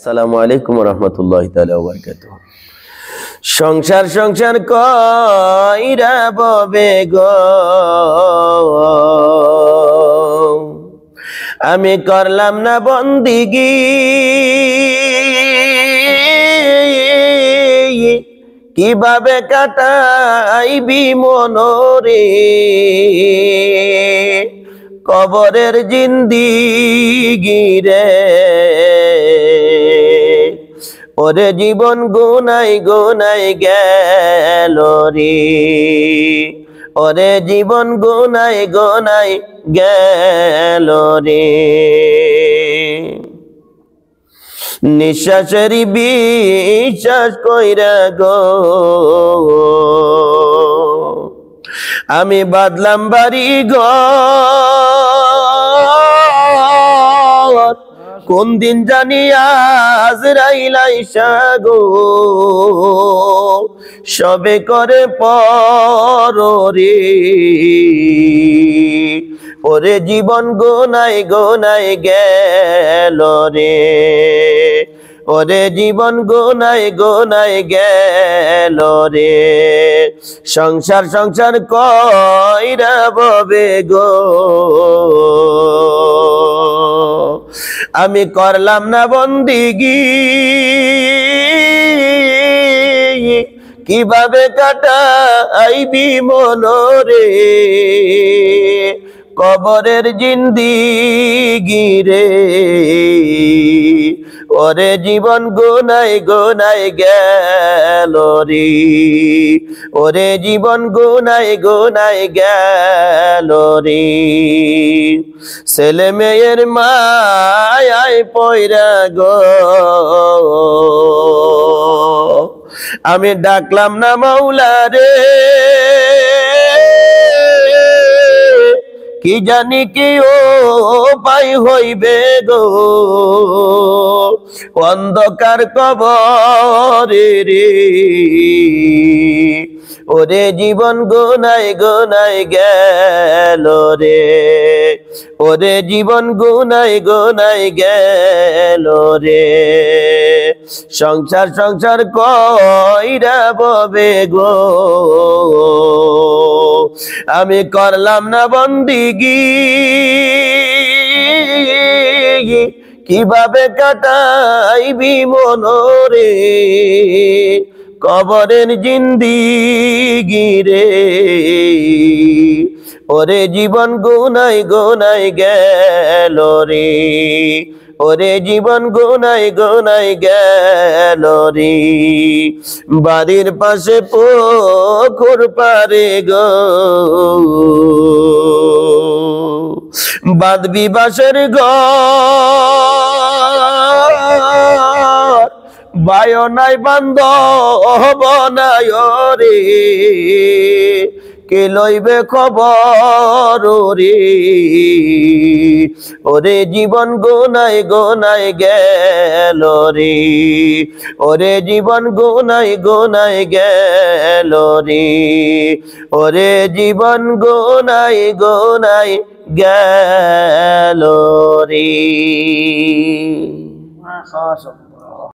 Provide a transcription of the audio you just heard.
আসসালামু আলাইকুম রহমতুল্লাহি তাআলা ওয়া বারাকাতুহু। সংসার সংসার কইরা ববে গো, আমি করলাম না বন্দিগি, কিভাবে কাটাইবি মনরে, কবরের জিন্দিগি রে। ওরে জীবন গুনাই গুনাই গেল রে, ওরে জীবন গুনাই গুনাই গেল রে। নিঃশ্বাসেরই বিশ্বাস কইরা গো, আমি বাদলাম বাড়ি ঘর, কোন দিন জানি আজরাইল আইসা গো, সবে করে পররে। ওরে জীবন গোনাই গোনাই গেল রে, ওরে জীবন গোনাই গোনাই গেল রে। সংসার সংসার কইরা ববে গো, আমি করলাম না বন্দিগি, কিভাবে কাটাইবি মনরে, কবরের জিন্দিগি রে। ওরে জীবন গুনাই গুনাই গেল রে, ওরে জীবন গুনাই গুনাই গেল রে। ছেলে মেয়ের মায়ায় পয়রা গো, আমি ডাকলাম না মাওলা রে, কি জানি কি ও পাই হইবে গো, অন্ধকার কবরে রে। ওরে জীবন গুনাই গুনাই গেল রে, ওরে জীবন গুনাই গুনাই গেল রে। সংসার সংসার কইরা ববে গো, আমি করলাম না বন্দিগি, কিভাবে কাটাইবি মনরে, কবরের জিন্দিগি রে। ওরে জীবন গুনাই গুনাই গেল রে, ওরে জীবন গুনাই গুনাই গেল রে। বাড়ির পাশে পুকুর পারে গো, বাঁধবি বাঁশের ঘর, বায়ো নাই বান্ধব নাই রে, কে লইবে খবর রে। ওরে জীবন গুনাই গুনাই গেল রে, ওরে জীবন গুনাই গুনাই গেল রে, ওরে জীবন গুনাই গুনাই গেল রে।